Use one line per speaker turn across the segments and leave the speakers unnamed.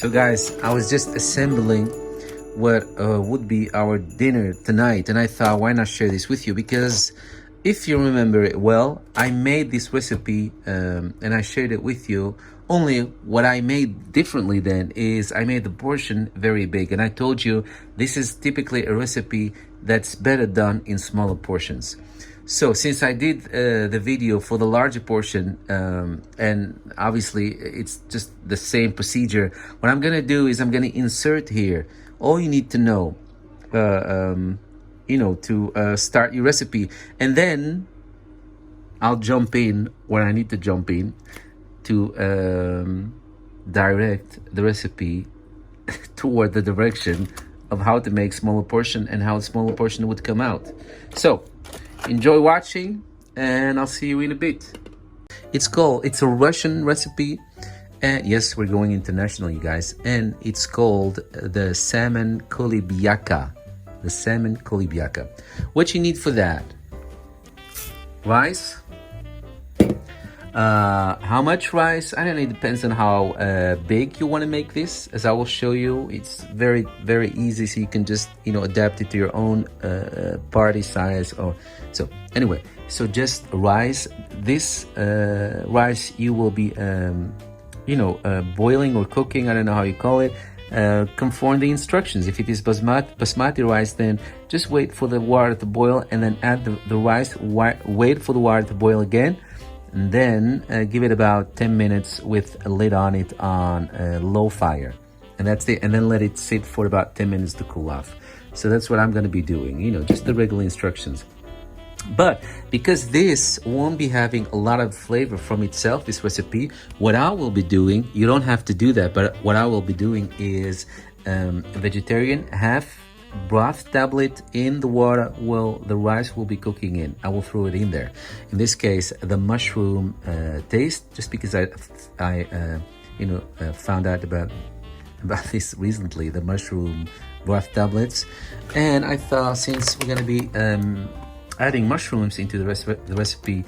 So guys, I was just assembling what would be our dinner tonight, and I thought, why not share this with you? Because if you remember it well, I made this recipe and I shared it with you. Only what I made differently then is I made the portion very big, and I told you this is typically a recipe that's better done in smaller portions. So since I did the video for the larger portion, and obviously it's just the same procedure, what I'm gonna do is I'm gonna insert here all you need to know, to start your recipe, and then I'll jump in where I need to jump in to direct the recipe toward the direction of how to make smaller portion and how a smaller portion would come out. So enjoy watching, and I'll see you in a bit. It's a Russian recipe, and yes, we're going international, you guys, and it's called the salmon Coulibiac. The salmon Coulibiac. What you need for that: rice. How much rice? I don't know, it depends on how big you want to make this. As I will show you, it's very, very easy, so you can just, adapt it to your own party size. Or so anyway, so just rice. This rice you will be boiling or cooking, I don't know how you call it. Conform the instructions. If it is basmati rice, then just wait for the water to boil and then add the rice. Wait for the water to boil again, and then give it about 10 minutes with a lid on it on low fire, and that's it. And then let it sit for about 10 minutes to cool off. So that's what I'm going to be doing, just the regular instructions. But because this won't be having a lot of flavor from itself, this recipe, what I will be doing, you don't have to do that, but what I will be doing is vegetarian half broth tablet in the water while the rice will be cooking in. I will throw it in there. In this case, the mushroom taste, just because I found out about this recently, the mushroom broth tablets, and I thought since we're gonna be adding mushrooms into the recipe,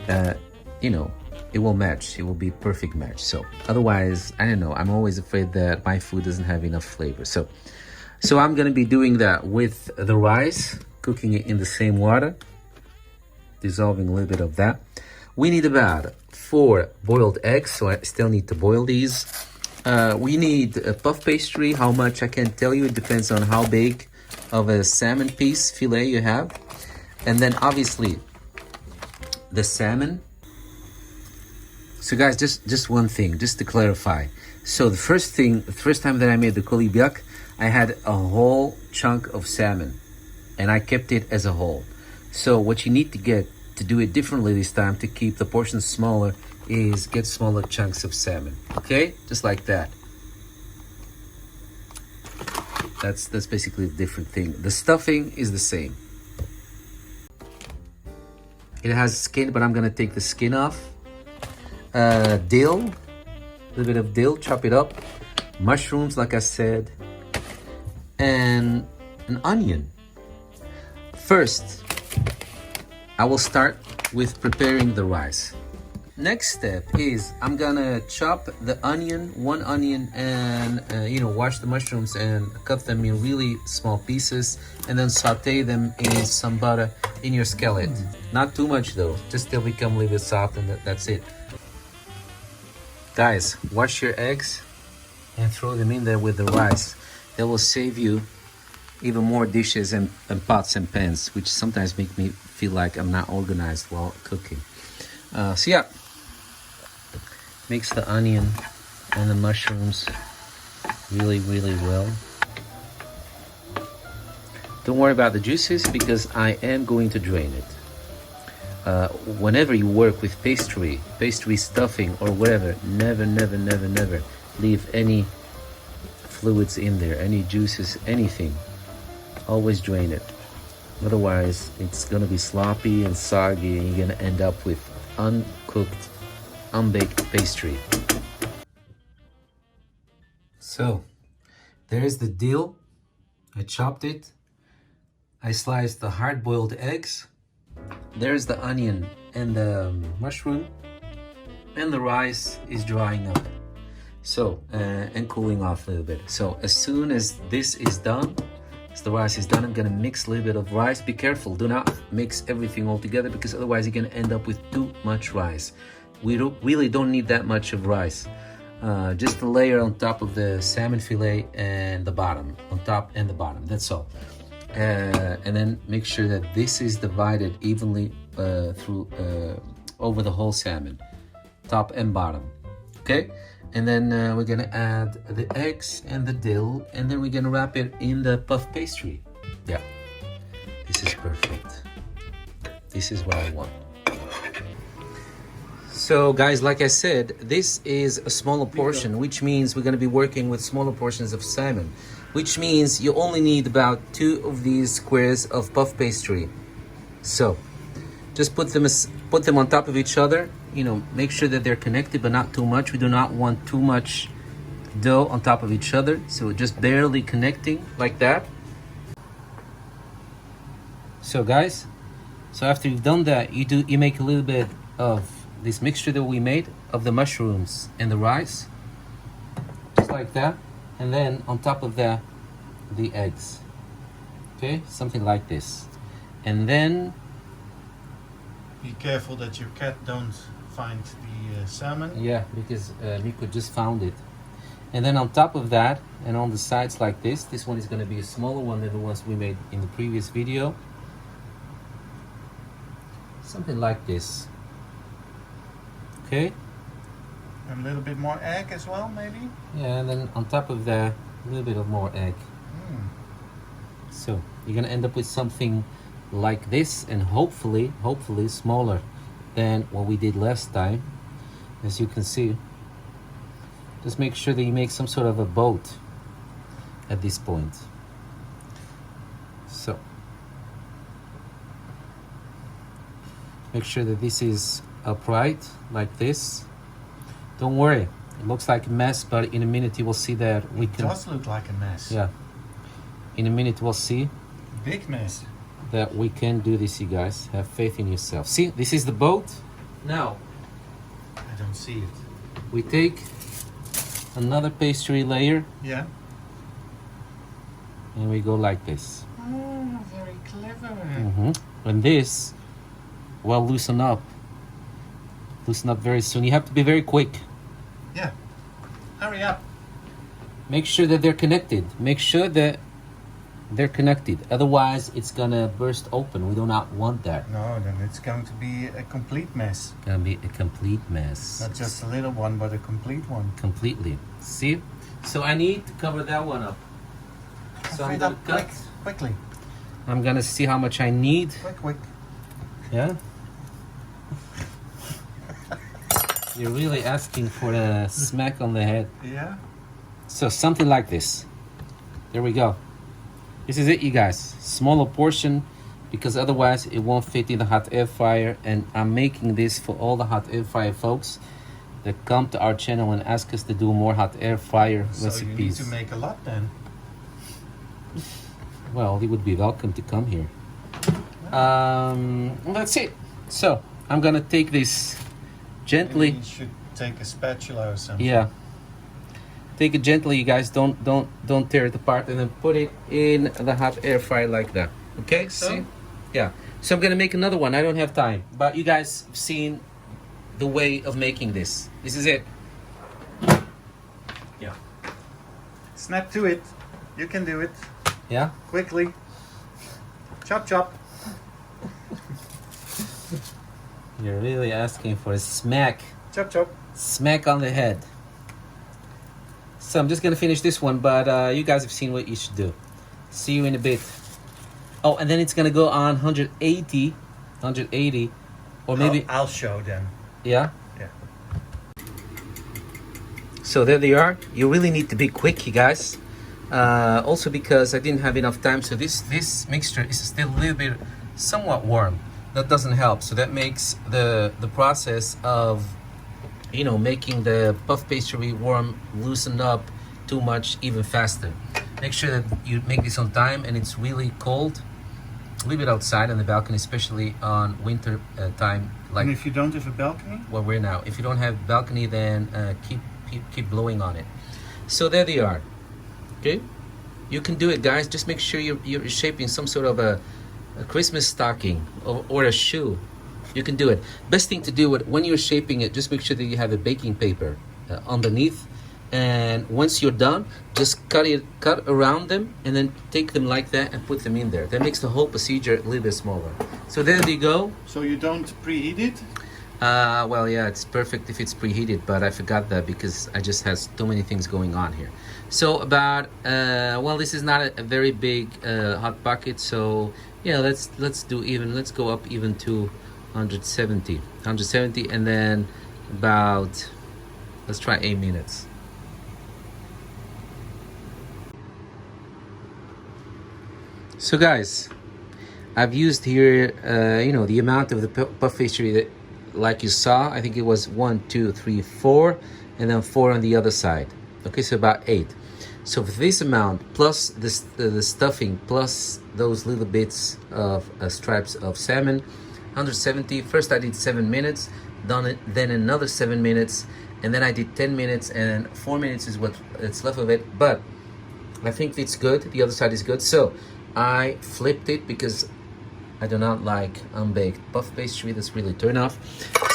it will match. It will be a perfect match. So otherwise, I don't know, I'm always afraid that my food doesn't have enough flavor. So I'm going to be doing that with the rice, cooking it in the same water, dissolving a little bit of that. We need about 4 boiled eggs, so I still need to boil these. We need a puff pastry. How much I can't tell you. It depends on how big of a salmon piece fillet you have. And then obviously the salmon. So guys, just one thing, just to clarify. So the first time that I made the Coulibiac, I had a whole chunk of salmon and I kept it as a whole. So what you need to get to do it differently this time, to keep the portions smaller, is get smaller chunks of salmon. Okay, just like that. That's basically a different thing. The stuffing is the same. It has skin, but I'm gonna take the skin off. Dill, a little bit of dill, chop it up. Mushrooms, like I said, and an onion. First, I will start with preparing the rice. Next step is I'm gonna chop the onion, one onion, and wash the mushrooms and cut them in really small pieces, and then saute them in some butter in your skillet. Not too much though, just till they become a little bit soft, and that's it. Guys, wash your eggs and throw them in there with the rice. That will save you even more dishes and pots and pans, which sometimes make me feel like I'm not organized while cooking. So yeah, mix the onion and the mushrooms really, really well. Don't worry about the juices because I am going to drain it. Whenever you work with pastry stuffing or whatever, never leave any fluids in there, any juices, anything. Always drain it. Otherwise, it's gonna be sloppy and soggy, and you're gonna end up with uncooked, unbaked pastry. So, there's the dill. I chopped it. I sliced the hard-boiled eggs. There's the onion and the mushroom. And the rice is drying up. So, and cooling off a little bit. So as soon as this is done, as the rice is done, I'm gonna mix a little bit of rice. Be careful, do not mix everything all together because otherwise you're gonna end up with too much rice. We really don't need that much of rice. Just a layer on top of the salmon fillet and the bottom, on top and the bottom, that's all. And then make sure that this is divided evenly through over the whole salmon, top and bottom, okay? And then we're gonna add the eggs and the dill, and then we're gonna wrap it in the puff pastry. Yeah, this is perfect. This is what I want. So guys, like I said, this is a smaller portion, which means we're gonna be working with smaller portions of salmon, which means you only need about 2 of these squares of puff pastry. So just put them on top of each other. You know, make sure that they're connected, but not too much. We do not want too much dough on top of each other, so just barely connecting like that. So guys, so after you've done that, you make a little bit of this mixture that we made of the mushrooms and the rice, just like that, and then on top of that, the eggs. Okay, something like this, and then
be careful that your cat don't find the salmon.
Yeah, because Nico just found it. And then on top of that, and on the sides like this one is going to be a smaller one than the ones we made in the previous video. Something like this. Okay?
And a little bit more egg as well, maybe?
Yeah, and then on top of that, a little bit of more egg. So you're going to end up with something like this, and hopefully smaller than what we did last time. As you can see, just make sure that you make some sort of a boat at this point. So make sure that this is upright like this. Don't worry, it looks like a mess, but in a minute you will see that we can.
It does look like a mess.
Yeah, in a minute we'll see
big mess
that we can do this. You guys have faith in yourself. See, this is the boat. Now
I don't see it.
we take another pastry layer.
Yeah.
And we go like this.
Oh, very clever.
And this will loosen up very soon. You have to be very quick.
Yeah, hurry up.
Make sure that they're connected. Make sure that they're connected, otherwise it's gonna burst open. We do not want that.
No, then it's going to be a complete mess.
Gonna be a complete mess.
Not just a little one, but a complete one.
Completely. See? So I need to cover that one up. So I'm gonna cut.
Quickly.
I'm gonna see how much I need.
Quick.
Yeah? You're really asking for a smack on the head.
Yeah.
So something like this. There we go. This is it, you guys. Smaller portion, because otherwise it won't fit in the hot air fryer. And I'm making this for all the hot air fryer folks that come to our channel and ask us to do more hot air fryer recipes.
So you need to make a lot then.
Well, they would be welcome to come here. That's it. So I'm gonna take this gently.
Maybe you should take a spatula or something.
Yeah. Take it gently, you guys. Don't tear it apart, and then put it in the hot air fryer like that. Okay?
So?
See? Yeah. So I'm gonna make another one. I don't have time, but you guys have seen the way of making this. This is it. Yeah.
Snap to it. You can do it.
Yeah.
Quickly. Chop chop.
You're really asking for a smack.
Chop chop.
Smack on the head. So I'm just gonna finish this one, but you guys have seen what you should do. See you in a bit. Oh, and then it's gonna go on 180, or maybe.
I'll show them.
Yeah.
Yeah.
So there they are. You really need to be quick, you guys. Also because I didn't have enough time, so this mixture is still a little bit somewhat warm. That doesn't help. So that makes the process of, you know, making the puff pastry warm, loosen up too much even faster. Make sure that you make this on time, and it's really cold. Leave it outside on the balcony, especially on winter time. Like,
And if you don't have a balcony?
well, we're now. If you don't have balcony, then keep keep blowing on it. So there they are. Okay, you can do it, guys. Just make sure you're shaping some sort of a Christmas stocking or a shoe. You can do it. Best thing to do when you're shaping it, just make sure that you have a baking paper underneath. And once you're done, just cut around them and then take them like that and put them in there. That makes the whole procedure a little bit smaller. So there you go.
So you don't preheat it?
Well, yeah, it's perfect if it's preheated, but I forgot that because I just has too many things going on here. So about well, this is not a very big hot bucket, so yeah, let's go up even to 170, and then about, let's try 8 minutes. So guys, I've used here the amount of the puff pastry that, like you saw, I think it was 1, 2, 3, 4, and then 4 on the other side. Okay, so about 8. So for this amount, plus this the stuffing, plus those little bits of stripes of salmon, 170. First I did 7 minutes, then another 7 minutes, and then I did 10 minutes, and 4 minutes is what's left of it. But I think it's good. The other side is good. So I flipped it because I do not like unbaked puff pastry. That's really turn off.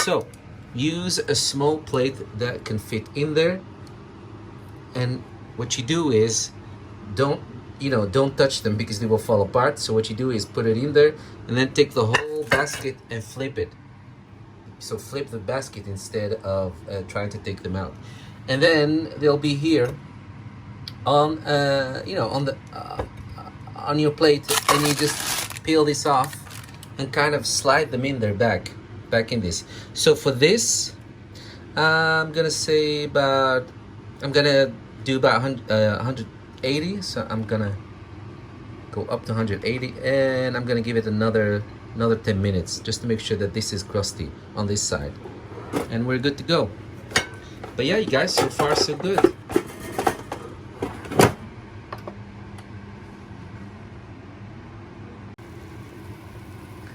So use a small plate that can fit in there, and what you do is don't touch them because they will fall apart. So what you do is put it in there and then take the whole basket and flip it. So flip the basket instead of trying to take them out, and then they'll be here on on your plate, and you just peel this off and kind of slide them in there back in this. So for this, I'm gonna do about 180. So I'm gonna go up to 180, and I'm gonna give it another 10 minutes just to make sure that this is crusty on this side, and we're good to go. But yeah, you guys, so far so good.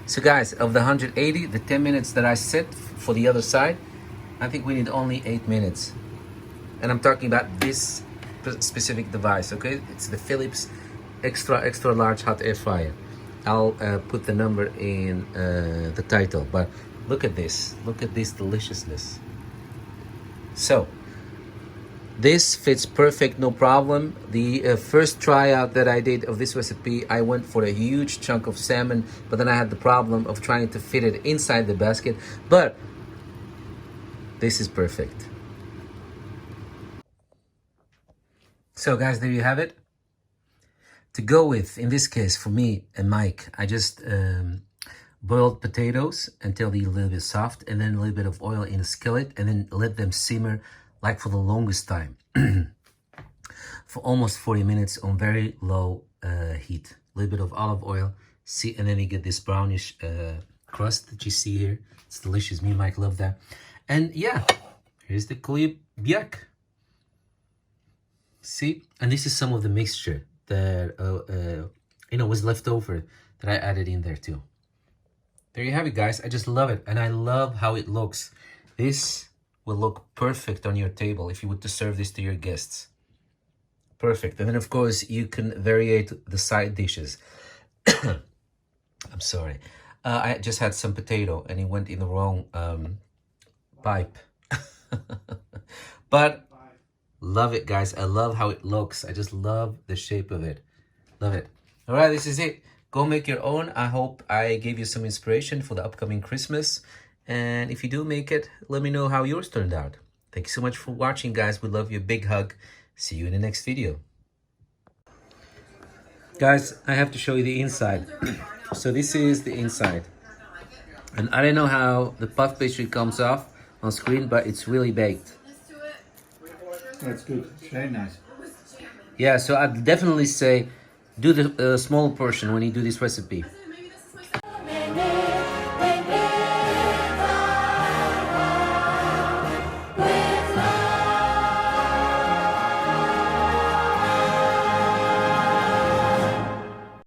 So guys, of the 180, the 10 minutes that I set for the other side, I think we need only 8 minutes. And I'm talking about this specific device, okay? It's the Philips extra large hot air fryer. I'll put the number in the title, but look at this deliciousness. So this fits perfect, no problem. The first tryout that I did of this recipe, I went for a huge chunk of salmon, but then I had the problem of trying to fit it inside the basket. But this is perfect. So guys, there you have it. To go with, in this case, for me and Mike, I just boiled potatoes until they're a little bit soft, and then a little bit of oil in a skillet, and then let them simmer like for the longest time for almost 40 minutes on very low heat. A little bit of olive oil, see, and then you get this brownish crust that you see here. It's delicious. Me and Mike love that. And yeah, here's the Coulibiac. See, and this is some of the mixture that was left over that I added in there too. There you have it, guys. I just love it, and I love how it looks. This will look perfect on your table if you were to serve this to your guests. Perfect. And then of course you can variate the side dishes. I'm sorry. I just had some potato and it went in the wrong pipe. But love it, guys. I love how it looks. I just love the shape of it. Love it. All right, this is it. Go make your own. I hope I gave you some inspiration for the upcoming Christmas. And if you do make it, let me know how yours turned out. Thank you so much for watching, guys. We love you. Big hug. See you in the next video. Guys, I have to show you the inside. So this is the inside. And I don't know how the puff pastry comes off on screen, but it's really baked.
That's good. It's very nice.
Yeah, so I'd definitely say do the small portion when you do this recipe.